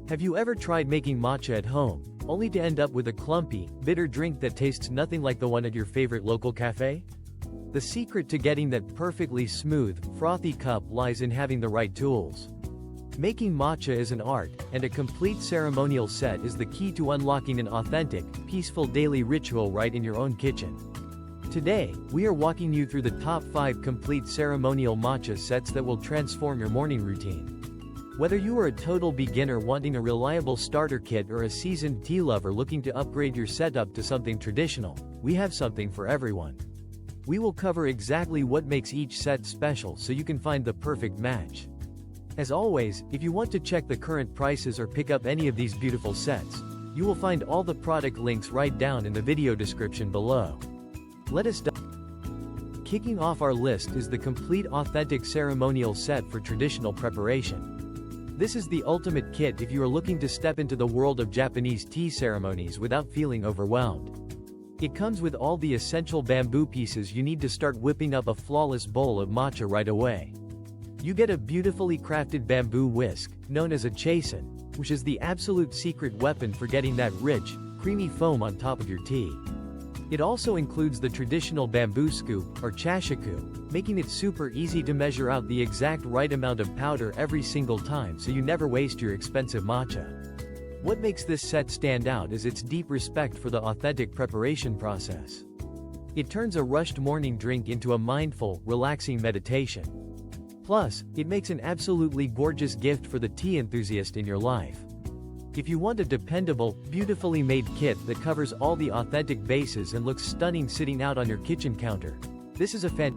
Have you ever tried making matcha at home, only to end up with a clumpy, bitter drink that tastes nothing like the one at your favorite local cafe? The secret to getting that perfectly smooth, frothy cup lies in having the right tools. Making matcha is an art, and a complete ceremonial set is the key to unlocking an authentic, peaceful daily ritual right in your own kitchen. Today, we are walking you through the top 5 complete ceremonial matcha sets that will transform your morning routine. Whether you are a total beginner wanting a reliable starter kit or a seasoned tea lover looking to upgrade your setup to something traditional, we have something for everyone. We will cover exactly what makes each set special so you can find the perfect match. As always, if you want to check the current prices or pick up any of these beautiful sets, you will find all the product links right down in the video description below. Let us dive. Kicking off our list is the complete authentic ceremonial set for traditional preparation. This is the ultimate kit if you are looking to step into the world of Japanese tea ceremonies without feeling overwhelmed. It comes with all the essential bamboo pieces you need to start whipping up a flawless bowl of matcha right away. You get a beautifully crafted bamboo whisk, known as a chasen, which is the absolute secret weapon for getting that rich, creamy foam on top of your tea. It also includes the traditional bamboo scoop, or chashaku, making it super easy to measure out the exact right amount of powder every single time so you never waste your expensive matcha. What makes this set stand out is its deep respect for the authentic preparation process. It turns a rushed morning drink into a mindful, relaxing meditation. Plus, it makes an absolutely gorgeous gift for the tea enthusiast in your life. If you want a dependable, beautifully made kit that covers all the authentic bases and looks stunning sitting out on your kitchen counter, this is a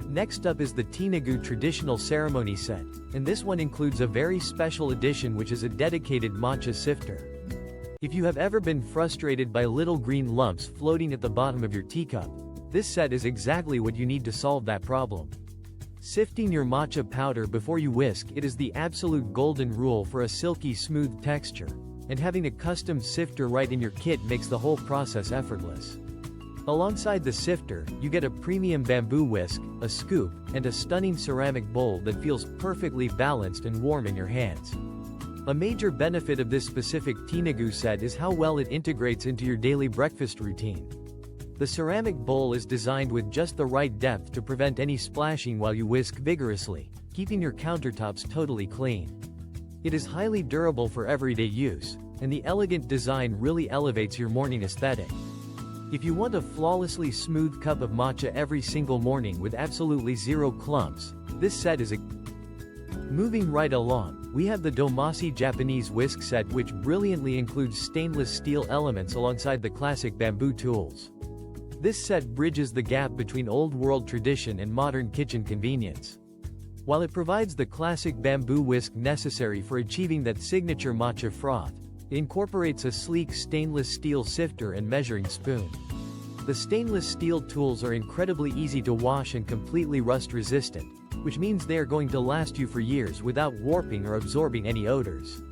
Next up is the Teanagu Traditional Ceremony Set, and this one includes a very special edition which is a dedicated matcha sifter. If you have ever been frustrated by little green lumps floating at the bottom of your teacup, this set is exactly what you need to solve that problem. Sifting your matcha powder before you whisk it is the absolute golden rule for a silky smooth texture, and having a custom sifter right in your kit makes the whole process effortless. Alongside the sifter, you get a premium bamboo whisk, a scoop, and a stunning ceramic bowl that feels perfectly balanced and warm in your hands. A major benefit of this specific Teanagu set is how well it integrates into your daily breakfast routine. The ceramic bowl is designed with just the right depth to prevent any splashing while you whisk vigorously, keeping your countertops totally clean. It is highly durable for everyday use, and the elegant design really elevates your morning aesthetic. If you want a flawlessly smooth cup of matcha every single morning with absolutely zero clumps, this set is a Moving right along, we have the Domasi Japanese whisk set, which brilliantly includes stainless steel elements alongside the classic bamboo tools. This set bridges the gap between old-world tradition and modern kitchen convenience. While it provides the classic bamboo whisk necessary for achieving that signature matcha froth, it incorporates a sleek stainless steel sifter and measuring spoon. The stainless steel tools are incredibly easy to wash and completely rust-resistant, which means they are going to last you for years without warping or absorbing any odors.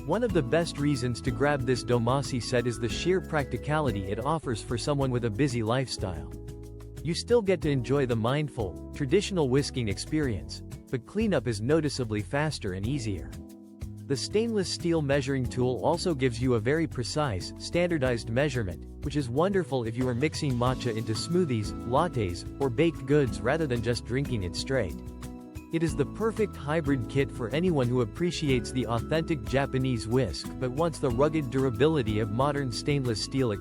One of the best reasons to grab this Domasi set is the sheer practicality it offers for someone with a busy lifestyle. You still get to enjoy the mindful, traditional whisking experience, but cleanup is noticeably faster and easier. The stainless steel measuring tool also gives you a very precise, standardized measurement, which is wonderful if you are mixing matcha into smoothies, lattes, or baked goods rather than just drinking it straight. It is the perfect hybrid kit for anyone who appreciates the authentic Japanese whisk but wants the rugged durability of modern stainless steel.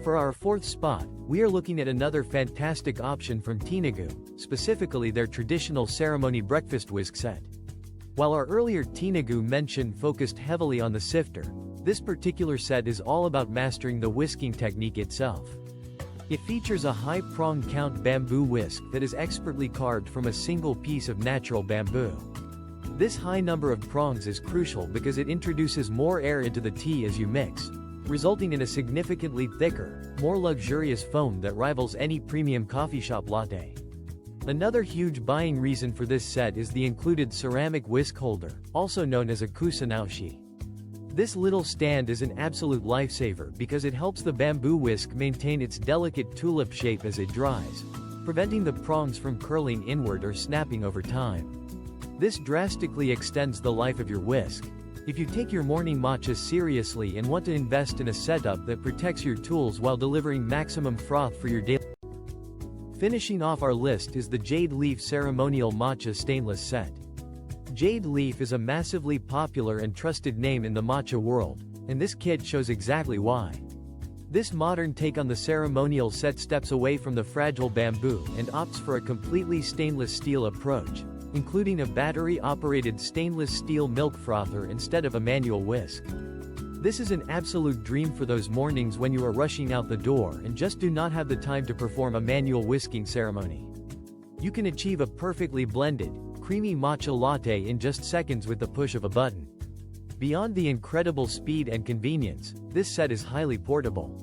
For our 4th spot, we are looking at another fantastic option from Teanagu, specifically their traditional ceremony breakfast whisk set. While our earlier Teanagu mention focused heavily on the sifter, this particular set is all about mastering the whisking technique itself. It features a high prong count bamboo whisk that is expertly carved from a single piece of natural bamboo. This high number of prongs is crucial because it introduces more air into the tea as you mix, resulting in a significantly thicker, more luxurious foam that rivals any premium coffee shop latte. Another huge buying reason for this set is the included ceramic whisk holder, also known as a kusanaushi. This little stand is an absolute lifesaver because it helps the bamboo whisk maintain its delicate tulip shape as it dries, preventing the prongs from curling inward or snapping over time. This drastically extends the life of your whisk. If you take your morning matcha seriously and want to invest in a setup that protects your tools while delivering maximum froth for your daily. Finishing off our list is the Jade Leaf Ceremonial Matcha Stainless Set. Jade Leaf is a massively popular and trusted name in the matcha world, and this kit shows exactly why. This modern take on the ceremonial set steps away from the fragile bamboo and opts for a completely stainless steel approach, including a battery-operated stainless steel milk frother instead of a manual whisk. This is an absolute dream for those mornings when you are rushing out the door and just do not have the time to perform a manual whisking ceremony. You can achieve a perfectly blended, creamy matcha latte in just seconds with the push of a button. Beyond the incredible speed and convenience, this set is highly portable.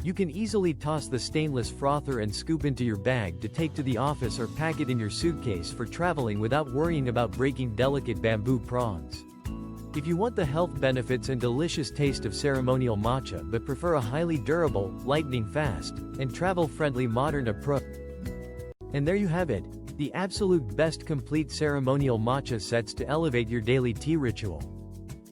You can easily toss the stainless frother and scoop into your bag to take to the office or pack it in your suitcase for traveling without worrying about breaking delicate bamboo prongs. If you want the health benefits and delicious taste of ceremonial matcha but prefer a highly durable, lightning fast, and travel-friendly modern approach. And there you have it, the absolute best complete ceremonial matcha sets to elevate your daily tea ritual.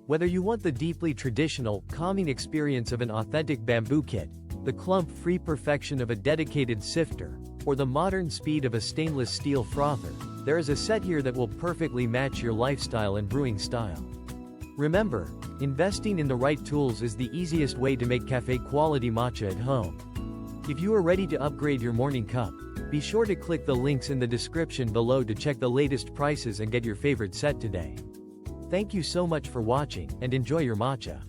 Whether you want the deeply traditional, calming experience of an authentic bamboo kit, the clump-free perfection of a dedicated sifter, or the modern speed of a stainless steel frother, there is a set here that will perfectly match your lifestyle and brewing style. Remember, investing in the right tools is the easiest way to make cafe-quality matcha at home. If you are ready to upgrade your morning cup, be sure to click the links in the description below to check the latest prices and get your favorite set today. Thank you so much for watching, and enjoy your matcha.